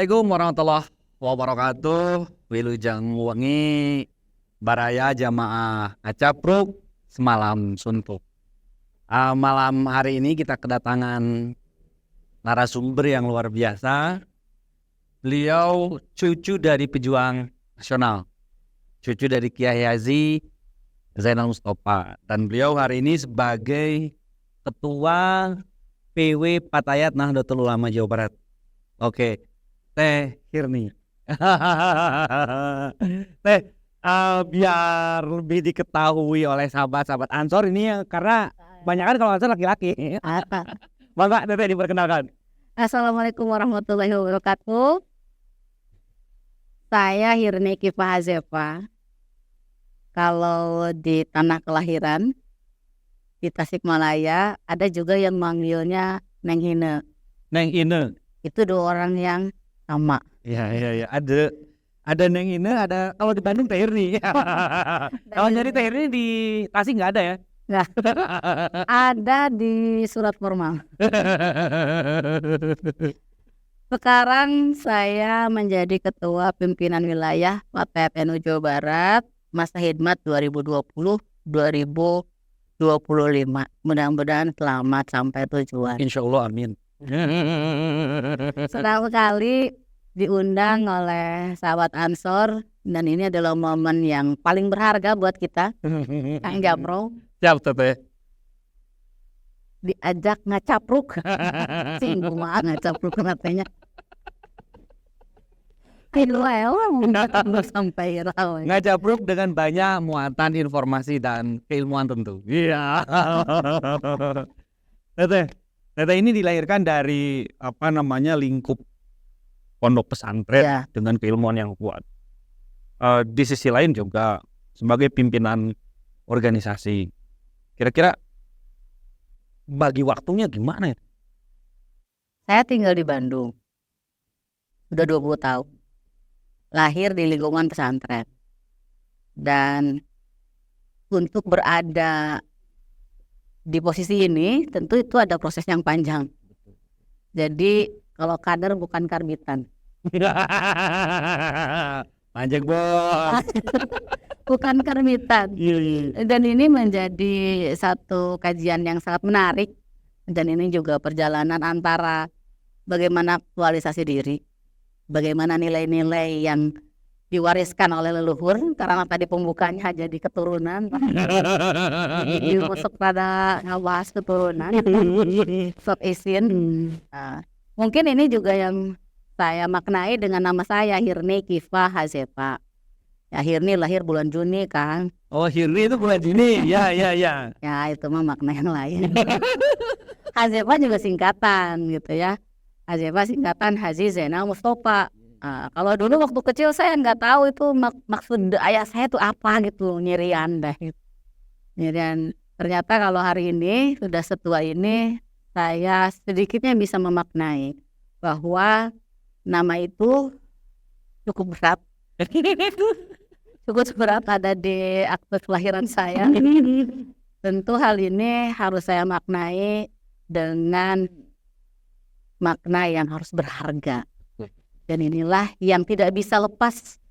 Assalamualaikum warahmatullahi wabarakatuh. Wilujeng wengi baraya jamaah ngacapruk semalam suntuk. Malam hari ini kita kedatangan narasumber yang luar biasa. Beliau cucu dari pejuang nasional, cucu dari Kiai Haji Zainal Mustafa, dan beliau hari ini sebagai ketua PW Patayat Nahdlatul Ulama Jawa Barat. Oke. Teh Hirni. Teh, biar lebih diketahui oleh sahabat-sahabat Ansor ini ya, karena banyak kan kalau Ansor laki-laki. Bangga Teh diperkenalkan. Assalamualaikum warahmatullahi wabarakatuh. Saya Hirni Kifah Hazefa. Kalau di tanah kelahiran di Tasikmalaya ada juga yang manggilnya Neng Hine. Neng Ine. Itu dua orang yang sama. Iya. Ada Neng Ine, ada kalau di Bandung Teh Hirni. Kalau nyari Teh Hirni di Tasik nggak ada ya? Nggak. Ada di surat formal. Sekarang saya menjadi ketua pimpinan wilayah Patayat NU Jawa Barat masa khidmat 2020-2025. Mudah-mudahan selamat sampai tujuan. Insya Allah amin. Senang sekali diundang oleh sahabat Ansor, dan ini adalah momen yang paling berharga buat kita. Kang Jamro Siap Teh. diajak ngacapruk. Singgung banget ngacapruk katanya. Sampai raw. Ngacapruk dengan banyak muatan informasi dan keilmuan tentu. Iya. Teteh ini dilahirkan dari lingkup pondok pesantren Ya. dengan keilmuan yang kuat. Di sisi lain juga sebagai pimpinan organisasi. Kira-kira bagi waktunya gimana ya? Saya tinggal di Bandung. Udah 20 tahun. Lahir di lingkungan pesantren. Dan untuk berada di posisi ini tentu itu ada proses yang panjang. Jadi kalau kader bukan karbitan. Panjang bos. Bukan karbitan. Iya. Dan ini menjadi satu kajian yang sangat menarik. Dan ini juga perjalanan antara bagaimana aktualisasi diri, bagaimana nilai-nilai yang diwariskan oleh leluhur, karena tadi pembukanya jadi keturunan. Jadi masuk pada ngabahas keturunan. Sob isin. Nah, mungkin ini juga yang saya maknai dengan nama saya Hirni Kifah Hazefa. Ya, Hirni lahir bulan Juni kan. Oh, Hirni itu bulan Juni. Ya. Ya itu mah makna yang lain. Hazefa juga singkatan gitu ya. Hazefa singkatan Haji Zainal Mustafa. Kalau dulu waktu kecil saya nggak tahu itu maksud ayah saya itu apa gitu, nyirian dah gitu. Nyirian. Ternyata kalau hari ini sudah setua ini, saya sedikitnya bisa memaknai bahwa nama itu cukup berat. Cukup berat ada di akte kelahiran saya. Tentu hal ini harus saya maknai dengan makna yang harus berharga. Dan inilah yang tidak bisa lepas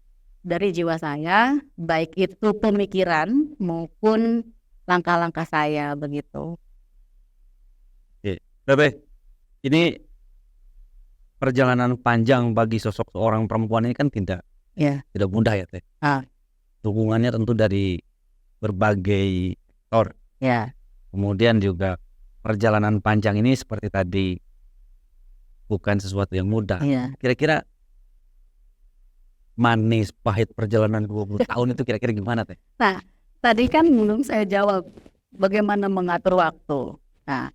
dari jiwa saya, baik itu pemikiran maupun langkah-langkah saya begitu. Teteh, ini perjalanan panjang bagi sosok seorang perempuan ini kan tidak mudah ya Teh. Dukungannya tentu dari berbagai faktor. Ya. Kemudian juga perjalanan panjang ini seperti tadi bukan sesuatu yang mudah. Ya. Kira-kira manis pahit perjalanan 20 tahun itu kira-kira gimana Teh? Nah, tadi kan belum saya jawab bagaimana mengatur waktu. Nah,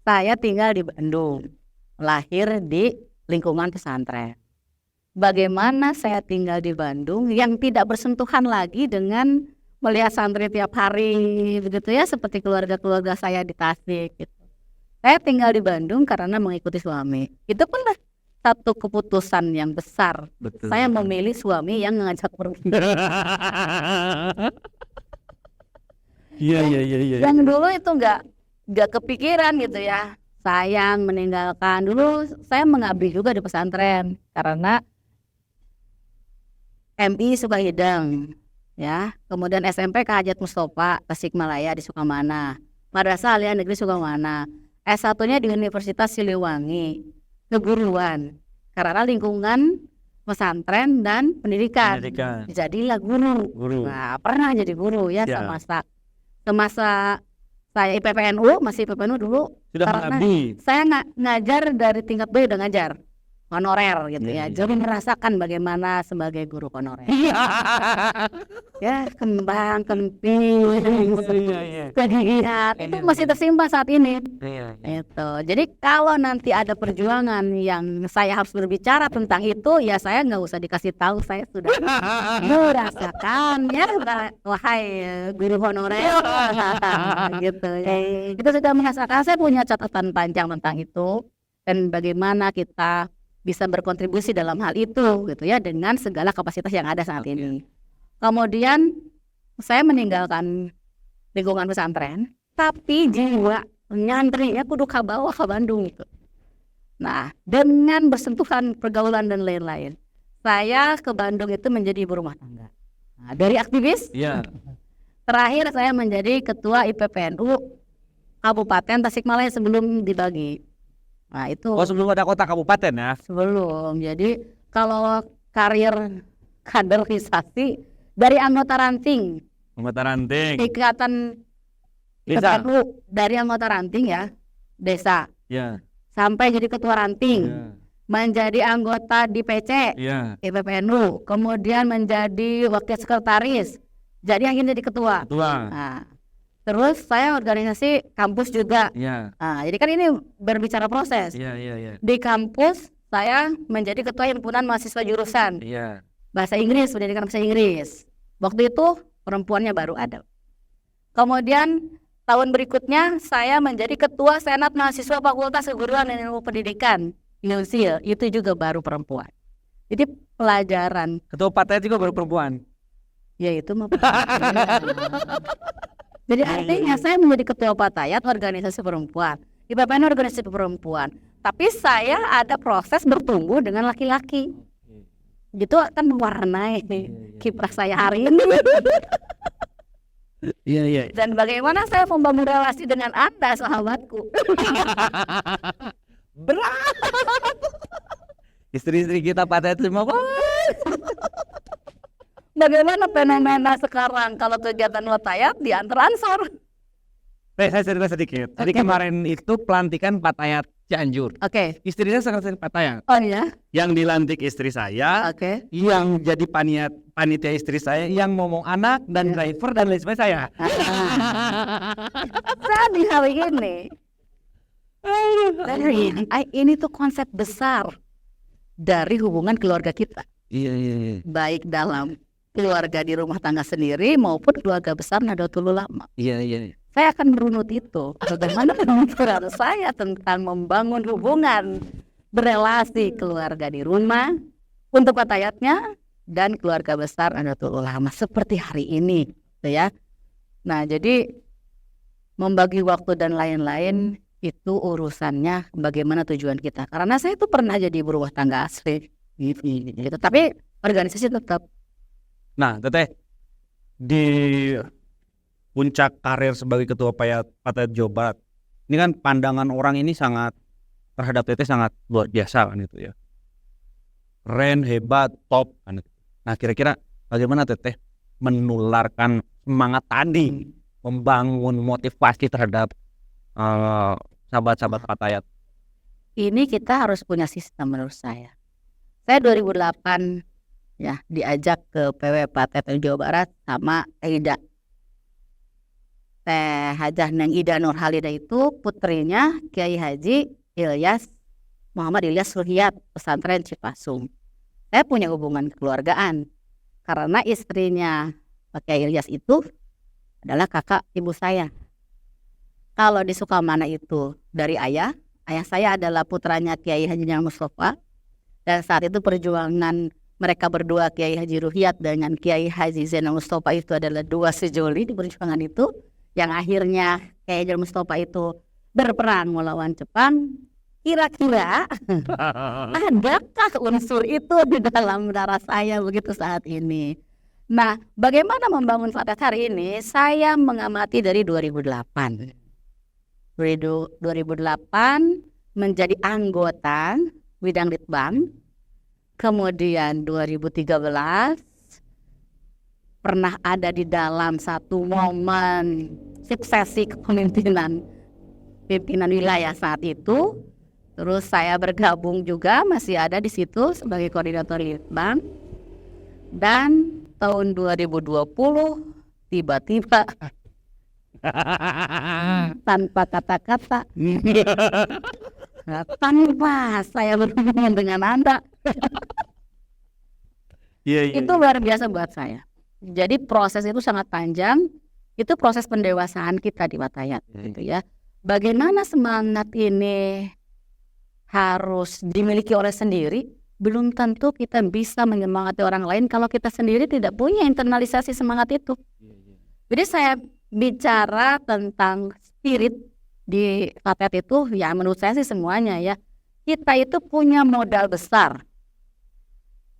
saya tinggal di Bandung, lahir di lingkungan pesantren. Bagaimana saya tinggal di Bandung yang tidak bersentuhan lagi dengan melihat santri tiap hari begitu ya, seperti keluarga-keluarga saya di Tasik gitu. Saya tinggal di Bandung karena mengikuti suami. Itu pun satu keputusan yang besar. Betul. Saya memilih suami yang ngajak pergi. Iya. Yang dulu itu nggak kepikiran gitu ya. Sayang meninggalkan. Dulu saya mengabdi juga di pesantren. karena MI Sukahideng, ya. Kemudian SMP ke Hajat Mustofa Tasikmalaya di Sukamana, Madrasah Aliyah Negeri Sukamana, S1-nya di Universitas Siliwangi, keguruan karena lingkungan pesantren dan pendidikan. Jadilah guru. Nah, pernah jadi guru ya, semasa saya IPPNU, masih IPPNU dulu. Sudah karena mengabdi. saya ngajar dari tingkat B, udah ngajar honorer gitu ya. Jadi merasakan bagaimana sebagai guru honorer. Ya, kembang, kemping, kegiatan itu masih tersimpan saat ini. Itu. Jadi kalau nanti ada perjuangan yang saya harus berbicara tentang itu, ya saya nggak usah dikasih tahu, saya sudah merasakan ya, wahai guru honorer gitu ya. Kita sudah merasakan, saya punya catatan panjang tentang itu dan bagaimana kita bisa berkontribusi dalam hal itu gitu ya, dengan segala kapasitas yang ada saat ini. Kemudian saya meninggalkan lingkungan pesantren, tapi jiwa nyantri ya kudu ke bawah ke Bandung gitu. Nah, dengan bersentuhan pergaulan dan lain-lain, saya ke Bandung itu menjadi ibu rumah tangga. Nah, dari aktivis, terakhir saya menjadi ketua IPPNU Kabupaten Tasikmalaya sebelum dibagi. Nah, itu. Oh, sebelum ada kota kabupaten ya? Sebelum. Jadi kalau karir kaderisasi dari anggota ranting. Ikatan desa. Dari anggota ranting ya, desa. Sampai jadi ketua ranting. Menjadi anggota di PC, IPPNU. Kemudian menjadi wakil sekretaris. Jadi yang ini jadi ketua. Nah, terus saya organisasi kampus juga. Nah, jadi kan ini berbicara proses. Di kampus saya menjadi ketua himpunan mahasiswa jurusan bahasa Inggris, pendidikan bahasa Inggris. Waktu itu perempuannya baru ada. Kemudian tahun berikutnya saya menjadi ketua senat mahasiswa Fakultas Keguruan dan Ilmu Pendidikan (UNSIL). Itu juga baru perempuan. Jadi pelajaran. Ketua Patayat juga baru perempuan. Ya itu mah. Jadi artinya saya menjadi ketua Patayat organisasi perempuan, IPPN organisasi perempuan. Tapi saya ada proses bertumbuh dengan laki-laki. Gitu akan mewarnai kiprah saya hari ini. Dan bagaimana saya membangun relasi dengan Anda, sahabatku. Berat. Istri-istri kita Patayat semua. Bagaimana fenomena sekarang kalau kegiatan Patayat diantar Ansor? Saya cerita sedikit. Jadi kemarin itu pelantikan Patayat Cianjur. Istri saya sangat Patayat. Oh ya? Yang dilantik istri saya. Yang jadi panitia istri saya, yang ngomong anak dan driver dan lain sebagainya saya. Jadi hari ini tuh konsep besar dari hubungan keluarga kita. Baik dalam keluarga di rumah tangga sendiri maupun keluarga besar Nahdlatul Ulama. Saya akan merunut itu. Bagaimana pemikiran saya tentang membangun hubungan berelasi keluarga di rumah untuk Patayatnya dan keluarga besar Nahdlatul Ulama seperti hari ini, gitu ya. Nah, jadi membagi waktu dan lain-lain itu urusannya bagaimana tujuan kita. Karena saya itu pernah jadi ibu rumah tangga asli, gitu. Tapi organisasi tetap. Nah, Teteh, di puncak karir sebagai ketua Patayat Jawa Barat, ini kan pandangan orang ini sangat terhadap Teteh sangat luar biasa kan itu ya. Keren, hebat, top kan itu. Nah, kira-kira bagaimana Teteh menularkan semangat tadi, membangun motivasi terhadap sahabat-sahabat Patayat? Ini kita harus punya sistem menurut saya. Saya 2008 ya diajak ke PW Patayat Jawa Barat sama Ida. Teh Hajah Neng Ida Nurhalidah itu putrinya Kiai Haji Ilyas Muhammad Ilyas Ruhiyat, pesantren Cipasung. Saya punya hubungan kekeluargaan karena istrinya Pak Kiai Ilyas itu adalah kakak ibu saya. Kalau di Sukamana itu dari ayah saya adalah putranya Kiai Haji Zainal Mustafa. Dan saat itu perjuangan mereka berdua, Kiai Haji Ruhiyat dengan Kiai Haji Zainal Mustafa, itu adalah dua sejoli di perjuangan itu. Yang akhirnya Kiai Haji Mustafa itu berperang melawan Jepang. kira-kira adakah unsur itu di dalam darah saya begitu saat ini. Nah, bagaimana membangun Fatayat hari ini? Saya mengamati dari 2008. Dari 2008 menjadi anggota bidang Litbang. Kemudian 2013 pernah ada di dalam satu momen suksesi kepemimpinan pimpinan wilayah saat itu. Terus saya bergabung juga, masih ada di situ sebagai koordinator Litbang. Dan tahun 2020 tiba-tiba tanpa kata-kata tanpa saya berhubungan dengan Anda. Itu luar biasa buat saya. Jadi proses itu sangat panjang. Itu proses pendewasaan kita di Fatayat gitu ya. Bagaimana semangat ini harus dimiliki oleh sendiri, belum tentu kita bisa menyemangati orang lain kalau kita sendiri tidak punya internalisasi semangat itu. Jadi saya bicara tentang spirit di Fatayat itu, ya menurut saya sih semuanya ya. Kita itu punya modal besar,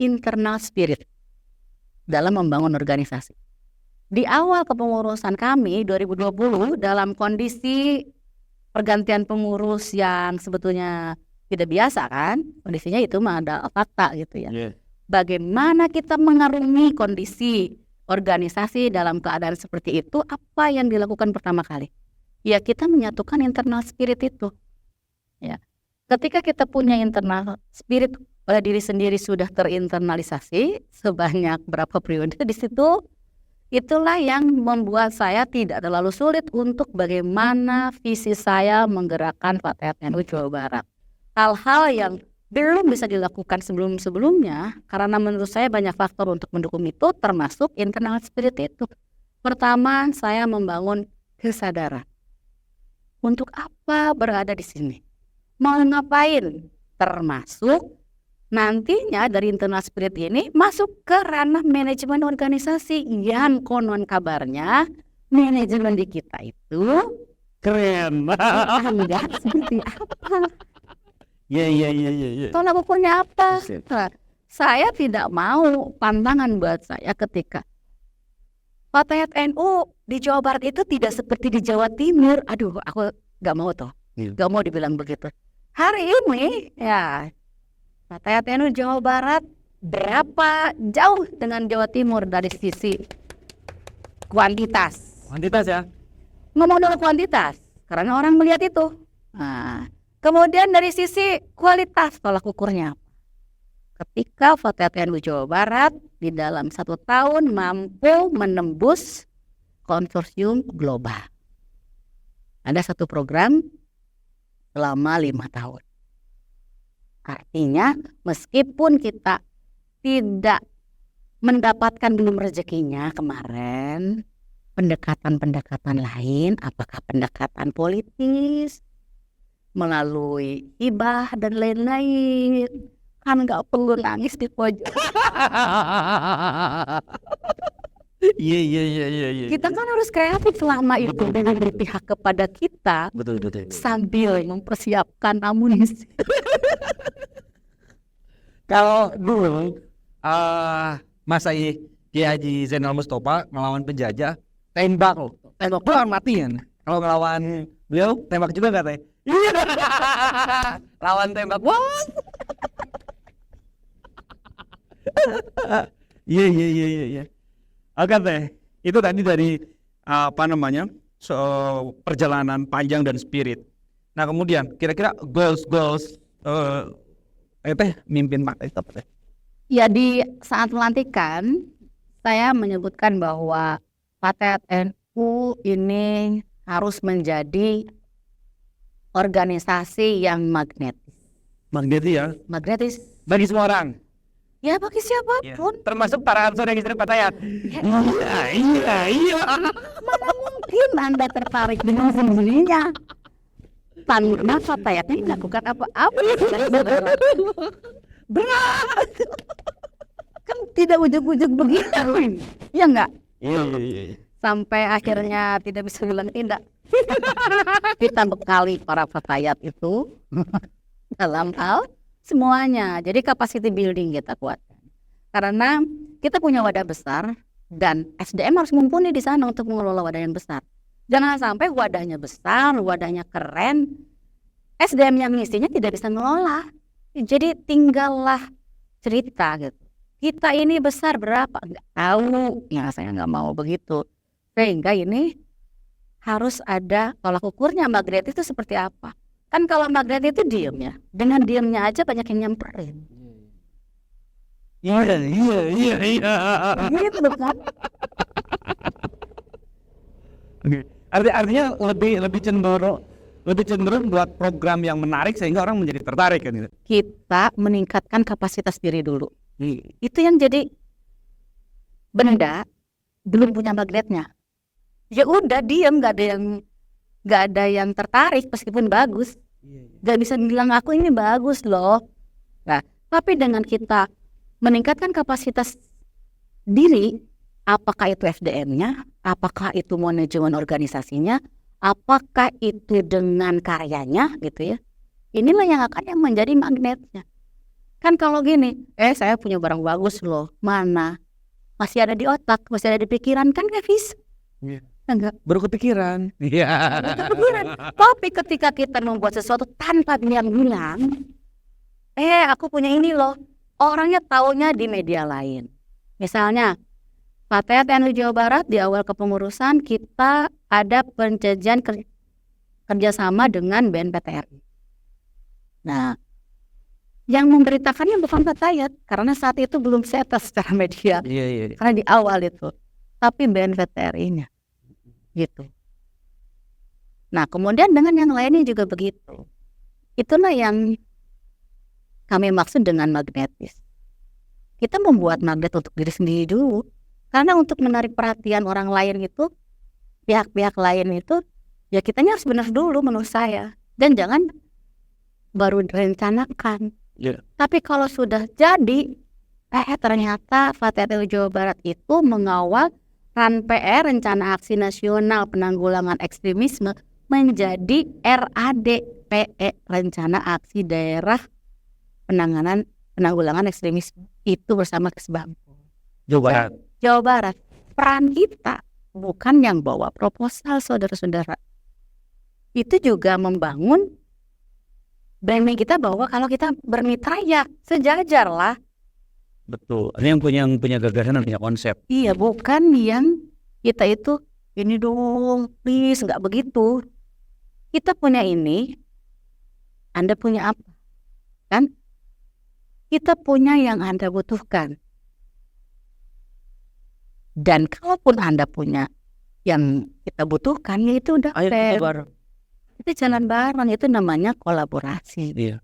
internal spirit, dalam membangun organisasi. Di awal kepengurusan kami 2020 dalam kondisi pergantian pengurus yang sebetulnya tidak biasa kan, kondisinya itu ada fakta gitu ya. Bagaimana kita mengarungi kondisi organisasi dalam keadaan seperti itu? Apa yang dilakukan pertama kali? Ya kita menyatukan internal spirit itu. Ya, ketika kita punya internal spirit oleh diri sendiri sudah terinternalisasi sebanyak berapa periode di situ, itulah yang membuat saya tidak terlalu sulit untuk bagaimana visi saya menggerakkan Fatayat NU Jawa Barat. Hal-hal yang belum bisa dilakukan sebelum-sebelumnya karena menurut saya banyak faktor untuk mendukung itu, termasuk internal spirit itu. Pertama, saya membangun kesadaran. Untuk apa berada di sini? Mau ngapain? Termasuk nantinya dari internal spirit ini masuk ke ranah manajemen organisasi yang konon kabarnya manajemen di kita itu keren. Enggak seperti apa? Iya. Tolak ukurnya apa? Nah, saya tidak mau pantangan buat saya ketika Fatayat NU di Jawa Barat itu tidak seperti di Jawa Timur. Aduh, aku gak mau tuh, gak mau dibilang begitu. Hari ini ya Fatayat NU Jawa Barat berapa jauh dengan Jawa Timur dari sisi kuantitas. Kuantitas ya. Ngomong dulu kuantitas, karena orang melihat itu. Nah, kemudian dari sisi kualitas tolak ukurnya. Ketika Fatayat NU Jawa Barat di dalam 1 tahun mampu menembus konsorsium global. Ada satu program selama 5 tahun. Artinya meskipun kita tidak mendapatkan belum rezekinya kemarin, pendekatan-pendekatan lain, apakah pendekatan politis, melalui hibah dan lain-lain, kan nggak perlu nangis di pojok. Iya. Kita kan harus kreatif selama itu dengan berpihak kepada kita, Betul. sambil mempersiapkan amunisi. Kalau dulu Mas Kiai Haji Zainal Mustafa ngelawan penjajah, tembak doang matiin. Kalau ngelawan beliau tembak juga nggak teh? Lawan tembak, wah. Iya. Oke teh, itu tadi dari perjalanan panjang dan spirit. Nah kemudian kira-kira goals mimpin Pak itu apa teh? Ya, di saat pelantikan saya menyebutkan bahwa Fatayat NU ini harus menjadi organisasi yang magnetis Bagi semua orang. ya, bagi siapapun, Termasuk para ansor yang istri Fatayat. Iya. mana mungkin Anda tertarik dengan sendirinya tanpa Fatayatnya dilakukan apa-apa. Berat kan, tidak ujug-ujug begitu ya enggak? Iya. Sampai akhirnya tidak bisa bilang tidak. Kita bekali para Fatayat itu dalam hal semuanya. Jadi capacity building kita kuatkan. Karena kita punya wadah besar dan SDM harus mumpuni di sana untuk mengelola wadah yang besar. Jangan sampai wadahnya besar, wadahnya keren, SDM yang ngisinya tidak bisa mengelola. Jadi tinggallah cerita gitu. Kita ini besar berapa? Nggak tahu. Ya saya nggak mau begitu. Sehingga ini harus ada tolak ukurnya magnet itu seperti apa. Kan kalau magnet itu diem ya. Dengan diemnya aja banyak yang nyamperin. Iya. Gitu kan. Artinya lebih cenderung buat program yang menarik sehingga orang menjadi tertarik kan gitu. Kita meningkatkan kapasitas diri dulu. Itu yang jadi benda belum punya magnetnya. Ya udah diem, nggak ada yang tertarik meskipun bagus. Nggak bisa bilang aku ini bagus loh. Nah, tapi dengan kita meningkatkan kapasitas diri, apakah itu SDM-nya, apakah itu manajemen organisasinya, apakah itu dengan karyanya gitu ya. Inilah yang akan menjadi magnetnya. Kan kalau gini, saya punya barang bagus loh, mana? Masih ada di otak, masih ada di pikiran, kan gak bisa. Enggak. Baru kepikiran. Iya. Tapi ketika kita membuat sesuatu tanpa dia bilang, aku punya ini loh, orangnya taunya di media lain. Misalnya, Fatayat TNI Jawa Barat di awal kepengurusan kita ada penjajian kerjasama dengan BNPTRI. Nah, yang memberitakannya bukan Fatayat karena saat itu belum setes secara media. Iya. Karena di awal itu, tapi BNPTRI-nya gitu. Nah, kemudian dengan yang lainnya juga begitu. Itulah yang kami maksud dengan magnetis. Kita membuat magnet untuk diri sendiri dulu. Karena untuk menarik perhatian orang lain itu, pihak-pihak lain itu, ya kitanya harus benar dulu menurut saya. Dan jangan baru direncanakan. Tapi kalau sudah jadi, ternyata Fatayat TNI Jawa Barat itu mengawal RAN-PR, Rencana Aksi Nasional Penanggulangan Ekstremisme, menjadi RADPE, Rencana Aksi Daerah Penanggulangan Ekstremisme. Itu bersama Kesbangpol Jawa Barat. Peran kita bukan yang bawa proposal, saudara-saudara. Itu juga membangun branding kita bahwa kalau kita bermitra ya sejajar lah. Betul. Ini yang punya gagasan dan punya konsep. Iya, bukan yang kita itu ini dong, please, nggak begitu. Kita punya ini, Anda punya apa? Kan? Kita punya yang Anda butuhkan. Dan kalaupun Anda punya yang kita butuhkan, ya itu udah fair. Itu jalan bareng, itu namanya kolaborasi. Iya.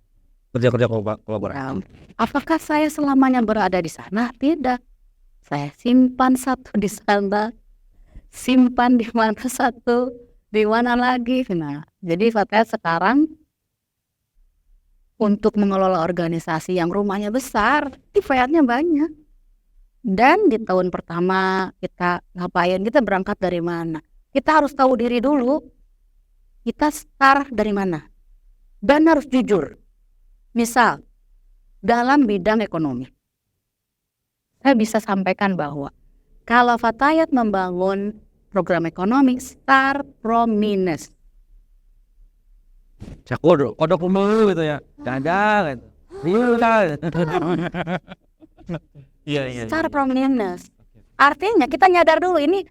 Kerja kolaborasi. Apakah saya selamanya berada di sana? Tidak. Saya simpan satu di sana, simpan di mana satu, di mana lagi. Nah, jadi Fatayat sekarang untuk mengelola organisasi yang rumahnya besar, kifayatnya banyak. Dan di tahun pertama kita ngapain? Kita berangkat dari mana? Kita harus tahu diri dulu. Kita start dari mana? Dan harus jujur. Misal, dalam bidang ekonomi, saya bisa sampaikan bahwa kalau Fatayat membangun program ekonomi, start from minus. Kodok dulu gitu ya. Dadah gitu. Iya. Start from minus. Artinya kita nyadar dulu ini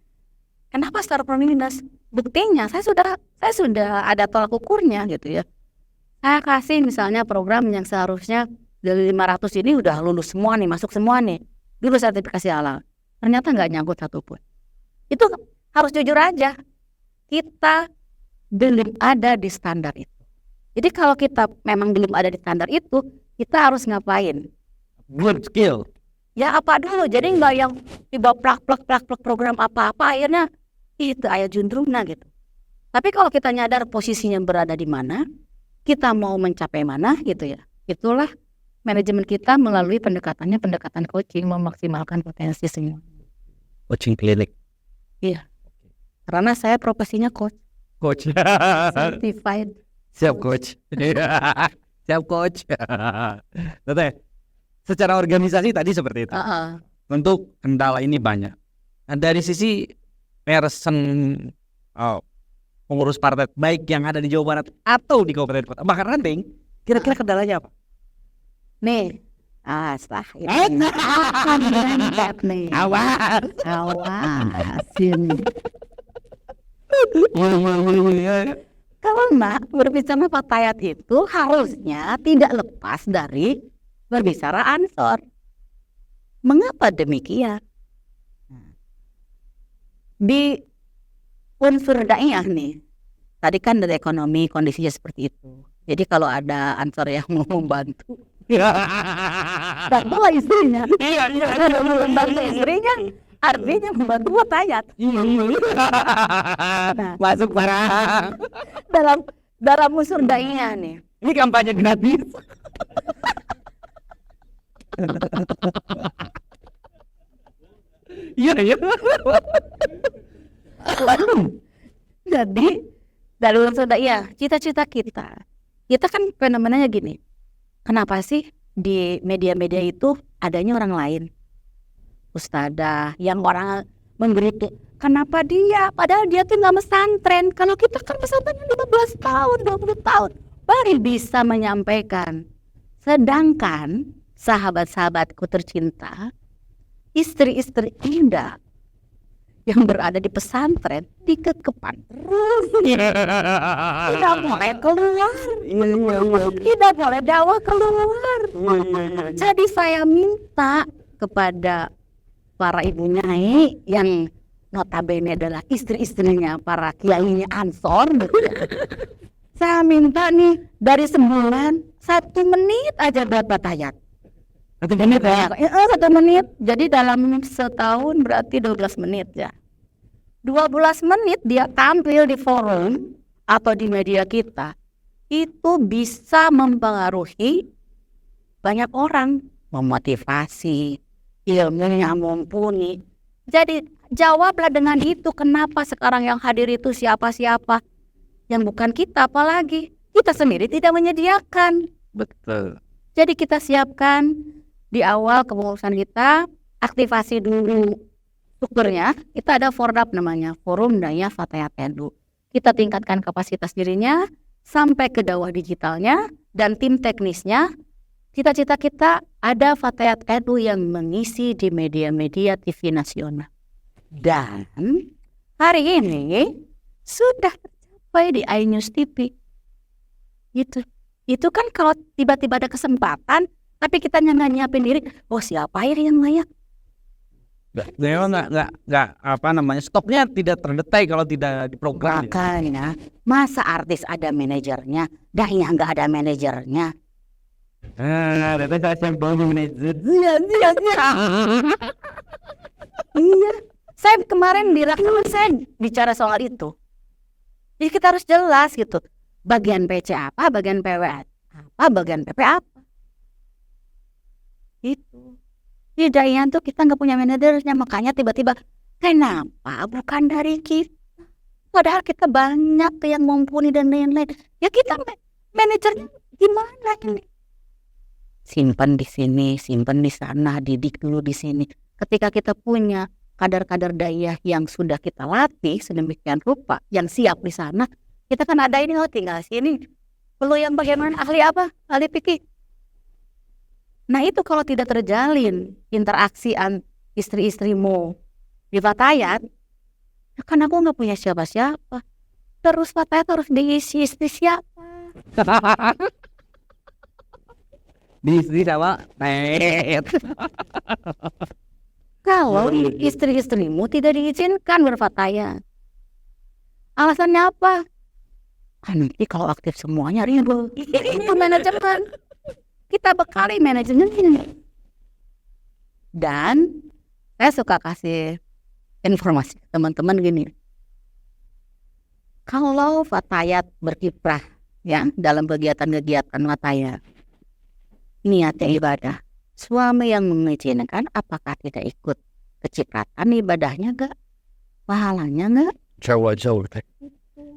kenapa start from minus? Buktinya saya sudah ada tolak ukurnya gitu ya. Saya kasih misalnya program yang seharusnya dari 500 ini udah lulus semua nih, masuk semua nih. Dulu sertifikasi halal. Ternyata nggak nyangkut satupun. Itu harus jujur aja. Kita belum ada di standar itu. Jadi kalau kita memang belum ada di standar itu, kita harus ngapain? Good skill. Ya apa dulu, jadi nggak yang tiba plak program apa-apa akhirnya itu ayat jundrungna gitu. Tapi kalau kita nyadar posisinya berada di mana, kita mau mencapai mana gitu ya, itulah manajemen kita melalui pendekatan coaching memaksimalkan potensi semua. Coaching klinik. Iya, karena saya profesinya coach. Coach. Certified. Siap coach. Siap coach. Teteh, secara organisasi tadi seperti itu. Untuk kendala ini banyak. Nah, dari sisi person pengurus partai baik yang ada di Jawa Barat atau di kabupaten kota, bahkan Ranting, kira-kira kendalanya apa? Nih, ini akan berangkat nih. Awas ini. Karena berbicara fatayat itu harusnya tidak lepas dari berbicara ansor. Mengapa demikian? Di unsur daiyah nih, tadi kan dari ekonomi kondisinya seperti itu. Jadi kalau ada ansor yang mau membantu, bantulah istrinya. Membantu istrinya artinya membantu fatayat. Nah, Masuk barang. dalam unsur daiyah nih. Ini kampanye gratis. Iya. Jadi dari unsur daiyah, cita-cita kita kan fenomenanya gini. Kenapa sih di media-media itu adanya orang lain? Ustadzah yang orang mengkritik, kenapa dia? Padahal dia tuh nggak mesantren. Kalau kita kan pesantrennya 15 tahun, 20 tahun baru bisa menyampaikan. Sedangkan sahabat-sahabatku tercinta, istri-istri indah yang berada di pesantren dikekepan terus. Tidak boleh keluar, tidak boleh dakwah keluar. Jadi saya minta kepada para ibu nyai yang notabene adalah istri-istrinya para kiainya ansor, saya minta nih dari sebulan 1 menit aja buat fatayat. 1 menit ya? 1 menit. Jadi dalam setahun berarti 12 menit ya. 12 menit dia tampil di forum atau di media kita, itu bisa mempengaruhi banyak orang, memotivasi, ilmunya mumpuni. Jadi jawablah dengan itu. Kenapa sekarang yang hadir itu siapa-siapa yang bukan kita, apalagi kita sendiri tidak menyediakan. Betul. Jadi kita siapkan di awal kepengurusan kita, aktivasi dulu strukturnya. Kita ada Fordap namanya, Forum Daiyah Fatayat Edu. Kita tingkatkan kapasitas dirinya sampai ke dakwah digitalnya dan tim teknisnya. Cita-cita kita ada Fatayat Edu yang mengisi di media-media TV nasional. Dan hari ini sudah tercapai di iNews TV. Gitu. Itu kan kalau tiba-tiba ada kesempatan, tapi kita nggak nyiapin diri, siapa yang layak? Nggak apa namanya, stoknya tidak terdetek kalau tidak diprogram. Makanya masa artis ada manajernya, daiyah nggak ada manajernya. Iya, saya kemarin di Rakyat saya bicara soal itu. Jadi kita harus jelas gitu. Bagian PC apa, bagian PW apa, bagian PP apa. Itu. Di daiyah tuh kita nggak punya manajernya, makanya tiba-tiba kenapa bukan dari kita? Padahal kita banyak yang mumpuni dan lain-lain. Ya kita manajernya gimana ini? Simpan di sini, simpan di sana, didik dulu di sini. Ketika kita punya kader-kader daiyah yang sudah kita latih sedemikian rupa, yang siap di sana, kita kan ada ini, tinggal sini. Perlu yang bagaimana? Ahli apa? Ahli fikih. Nah itu kalau tidak terjalin interaksi istri-istrimu di fatayat, ya kan aku nggak punya siapa-siapa. Terus fatayat harus diisi istri siapa? Diisi sama Kalau istri-istrimu tidak diizinkan berfatayat, alasannya apa? Nanti kalau aktif semuanya ribut. Itu manajemen. Kita bekali manajemennya. Dan saya suka kasih informasi ke teman-teman gini. Kalau fatayat berkiprah ya dalam kegiatan-kegiatan fatayat, niatnya ibadah, suami yang mengizinkan apakah tidak ikut kecipratan ibadahnya enggak? Pahalanya enggak?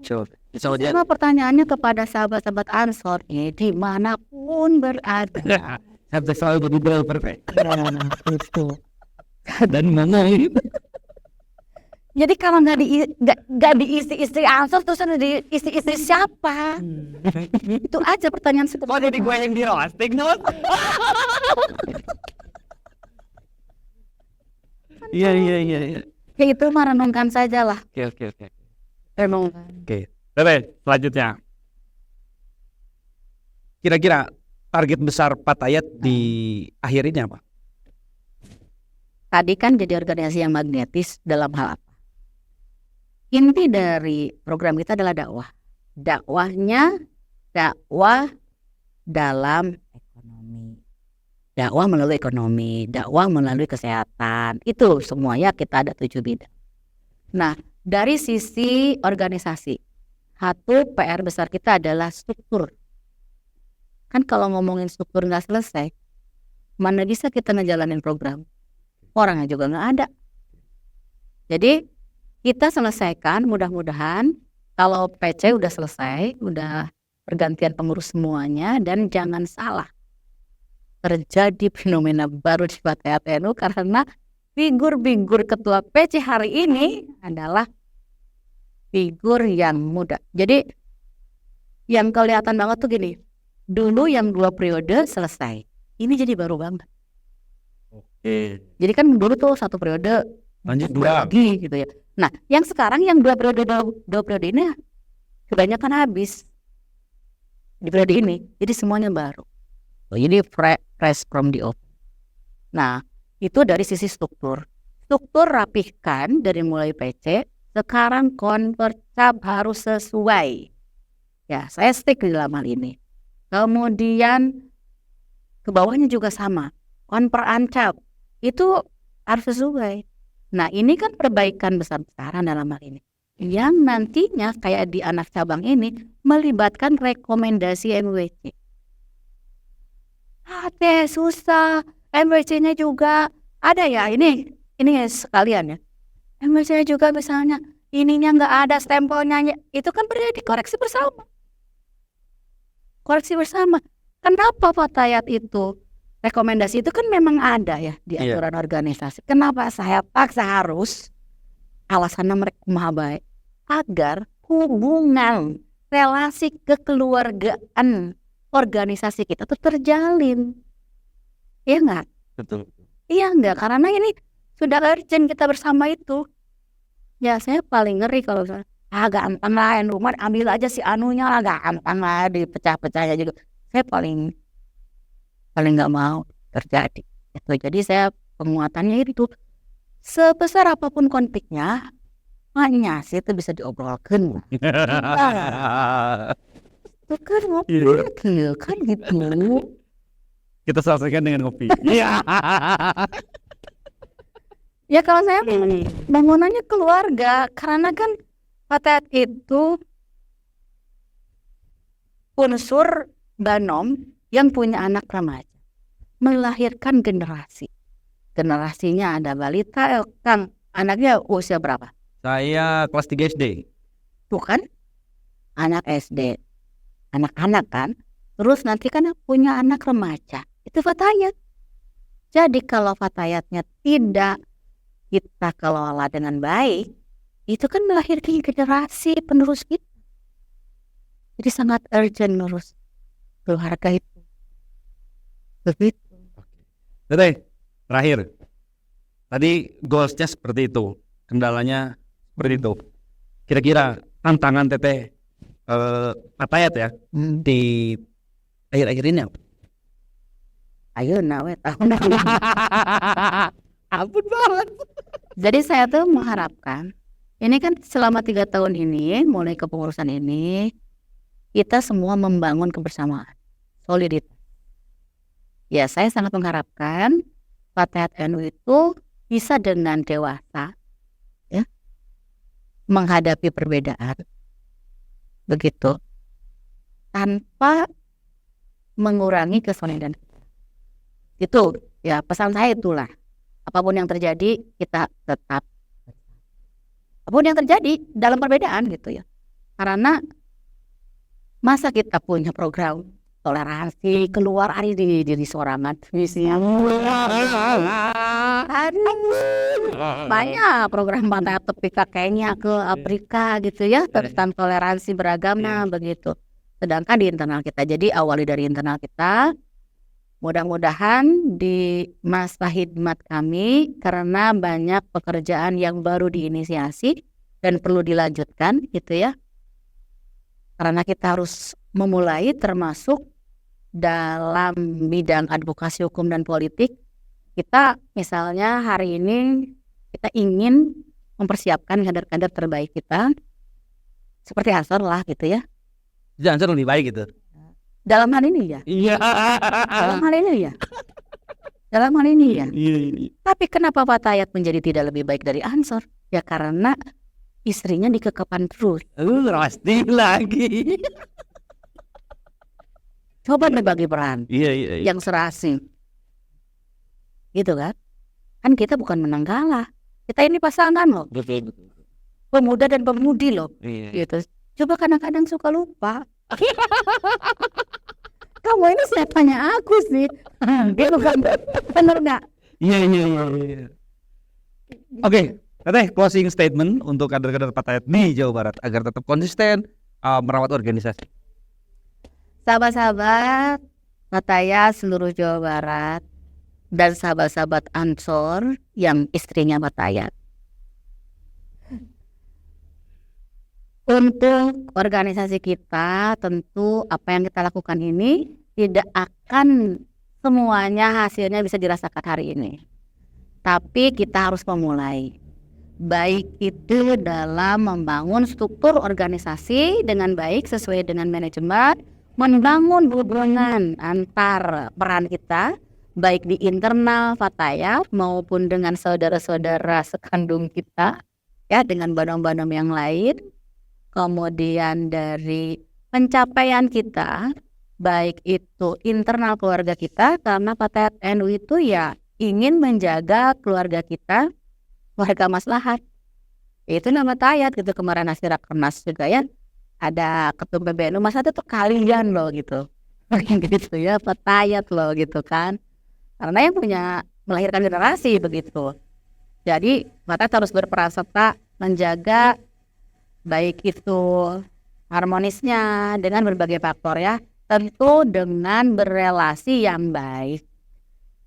Jauh. Sama pertanyaannya kepada sahabat-sahabat Ansor dimanapun berada. Saya selalu berubah perfect. Itu. Dan mana ini? Jadi kalau nggak diisi istri Ansor, terus ada diisi istri siapa? Itu aja pertanyaan Oh, jadi gue yang di roasting, no? Iya. Ya itu mah renungkan saja lah. Oke. Renungkan. Oke. Tete, selanjutnya. Kira-kira target besar Fatayat di akhir ini apa? Tadi kan jadi organisasi yang magnetis dalam hal apa? Inti dari program kita adalah dakwah. Dakwahnya dakwah dalam ekonomi. Dakwah melalui ekonomi, dakwah melalui kesehatan. Itu semuanya kita ada 7 bidang. Nah, dari sisi organisasi, satu PR besar kita adalah struktur. Kan kalau ngomongin struktur nggak selesai, mana bisa kita ngejalanin program? Orangnya juga nggak ada. Jadi kita selesaikan, mudah-mudahan kalau PC udah selesai, udah pergantian pengurus semuanya, dan jangan salah, terjadi fenomena baru di Fatayat NU karena figur-figur ketua PC hari ini adalah figur yang muda. Jadi yang kelihatan banget tuh gini, dulu yang 2 periode selesai, ini jadi baru banget. Oke. Jadi kan dulu tuh 1 periode Lanjut 2 lagi gitu ya. Nah, yang sekarang yang 2 periode ini kebanyakan habis di periode ini. Jadi semuanya baru. Jadi fresh from the oven. Nah, itu dari sisi struktur. Struktur rapihkan dari mulai PC. Sekarang konpercap harus sesuai. Ya, saya stick di dalam hal ini. Kemudian ke bawahnya juga sama. Konperancap itu harus sesuai. Nah, ini kan perbaikan besar-besaran dalam hal ini. Yang nantinya kayak di anak cabang ini melibatkan rekomendasi MWC. Susah. MWC-nya juga ada ya, ini sekalian ya. MWC-nya juga misalnya ininya nggak ada stempelnya, itu kan berarti dikoreksi bersama. Koreksi bersama. Kenapa Fatayat itu? Rekomendasi itu kan memang ada ya di aturan organisasi. Kenapa saya paksa harus? Alasannya mereka maha baik agar hubungan relasi kekeluargaan organisasi kita tuh terjalin. Iya enggak? Betul. Iya enggak? Karena ini sudah urgent kita bersama itu. Ya saya paling ngeri kalau gampang lah rumah ambil aja si anunya lah, gampang lah dipecah-pecahnya juga. Saya paling nggak mau terjadi. Jadi saya penguatannya itu sebesar apapun konfliknya, makanya sih itu bisa diobrolkan. Itu kan ngopi, kan gitu. Kita selesaikan dengan ngopi. Ya kalau saya bangunannya keluarga, karena kan Fatayat itu unsur Banom yang punya anak remaja, melahirkan generasinya ada balita. Kang, anaknya usia berapa? Saya kelas 3 SD. Tuh kan, anak SD, anak-anak kan, terus nanti kan punya anak remaja, itu Fatayat. Jadi kalau Fatayatnya tidak kita kelola dengan baik, itu kan melahirkan generasi penerus kita. Jadi sangat urgent ngurus keluarga itu. Begitu. Tete, terakhir. Tadi goalsnya seperti itu, kendalanya seperti itu. Kira-kira tantangan Tete Fatayat ya di akhir-akhir ini apa? Ayo nawe tahun Ampun banget. Jadi saya tuh mengharapkan, ini kan selama 3 tahun ini, mulai kepengurusan ini, kita semua membangun kebersamaan, soliditas. Ya, saya sangat mengharapkan Fatayat NU itu bisa dengan dewasa ya menghadapi perbedaan begitu tanpa mengurangi kesolidan. Itu ya pesan saya itulah. Apapun yang terjadi kita tetap apapun yang terjadi dalam perbedaan gitu ya. Karena Masa kita punya program toleransi keluar hari di diri sorangan visinya. Banyak program pantai Topika kayaknya ke Afrika gitu ya tentang toleransi beragama begitu. Sedangkan di internal kita, jadi awali dari internal kita. Mudah-mudahan di masa khidmat kami karena banyak pekerjaan yang baru diinisiasi dan perlu dilanjutkan gitu ya. Karena kita harus memulai termasuk dalam bidang advokasi hukum dan politik. Kita misalnya hari ini kita ingin mempersiapkan kader-kader terbaik kita seperti Ansor lah gitu ya. Ansor lebih baik gitu. Dalam hal ini ya. Iya. Dalam hal ini ya. Dalam hal ini ya. Tapi kenapa Fatayat menjadi tidak lebih baik dari Ansor? Ya karena istrinya dikekepkan terus. Pasti lagi. Coba bagi peran. Iya. Yang serasi. Gitu kan? Kan kita bukan menang kalah. Kita ini pasangan loh. Betul. Pemuda dan pemudi loh. Iya. Gitu. Coba kadang-kadang suka lupa. Kamu ini siapanya aku sih. Gitu kan. Bener gak? Iya. Oke, Teteh closing statement untuk kader-kader Fatayat di Jawa Barat agar tetap konsisten merawat organisasi. Sahabat-sahabat Fatayat seluruh Jawa Barat dan sahabat-sahabat Ansor yang istrinya Fatayat. Untuk organisasi kita tentu apa yang kita lakukan ini tidak akan semuanya hasilnya bisa dirasakan hari ini. Tapi kita harus memulai. Baik itu dalam membangun struktur organisasi dengan baik sesuai dengan manajemen, membangun hubungan antar peran kita baik di internal Fatayat maupun dengan saudara-saudara sekandung kita ya dengan banom-banom yang lain. Kemudian dari pencapaian kita baik itu internal keluarga kita karena Fatayat NU itu ya ingin menjaga keluarga kita, keluarga maslahat. Itu nama Fatayat gitu. Kemarin hasil rakernas juga ya ada ketum PBNU masa itu tuh kalian loh gitu. Gitu ya Fatayat loh gitu kan. Karena yang punya melahirkan generasi begitu. Jadi Fatayat harus berperan serta menjaga baik itu harmonisnya dengan berbagai faktor ya. Tentu dengan berelasi yang baik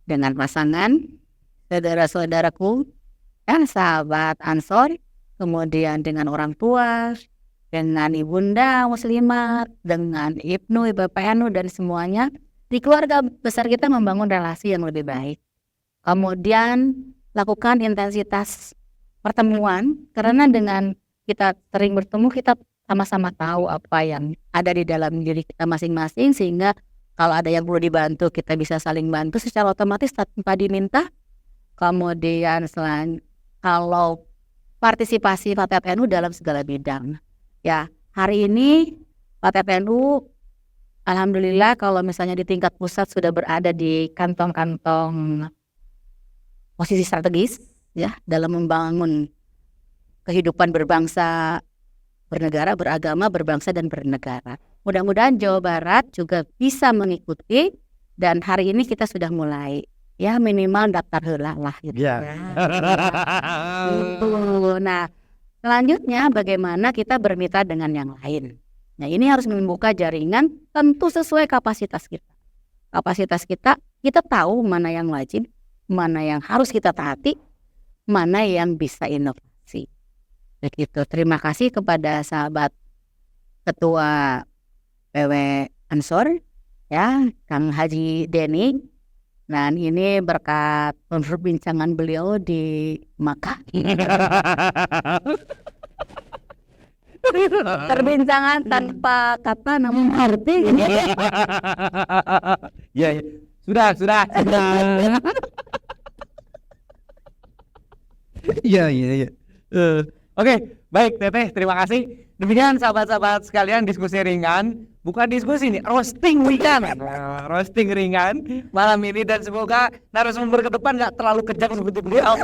dengan pasangan, saudara-saudaraku, ya sahabat Ansor, kemudian dengan orang tua, dengan ibunda muslimat, dengan Ibnu, PNU dan semuanya. Di keluarga besar kita membangun relasi yang lebih baik. Kemudian lakukan intensitas pertemuan karena dengan kita sering bertemu kita sama-sama tahu apa yang ada di dalam diri kita masing-masing sehingga kalau ada yang perlu dibantu kita bisa saling bantu secara otomatis tanpa diminta. Kemudian kalau partisipasi Fatayat NU dalam segala bidang. Ya, hari ini Fatayat NU alhamdulillah kalau misalnya di tingkat pusat sudah berada di kantong-kantong posisi strategis ya dalam membangun kehidupan berbangsa, bernegara, beragama, berbangsa dan bernegara. Mudah-mudahan Jawa Barat juga bisa mengikuti dan hari ini kita sudah mulai ya minimal daftar heula lah gitu. Ya. Nah, selanjutnya bagaimana kita bermitra dengan yang lain. Nah, ini harus membuka jaringan tentu sesuai kapasitas kita. Kapasitas kita tahu mana yang wajib, mana yang harus kita taati, mana yang bisa inovasi. Begitu. Terima kasih kepada sahabat Ketua PW Ansor ya, Kang Haji Deni. Dan ini berkat perbincangan beliau di Makkah. Perbincangan tanpa kata namun arti. Ya. Sudah. Iya. Oke, baik Teteh, terima kasih. Demikian sahabat-sahabat sekalian diskusi ringan, bukan diskusi nih, roasting ringan malam ini dan semoga narasumber ke depan nggak terlalu kejam seperti beliau.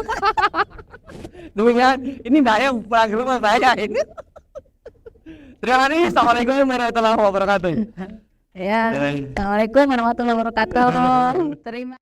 Demikian, ini saya pulang ke rumah saya ini. Terima kasih. Assalamualaikum warahmatullahi wabarakatuh. Ya, assalamualaikum warahmatullahi wabarakatuh. Terima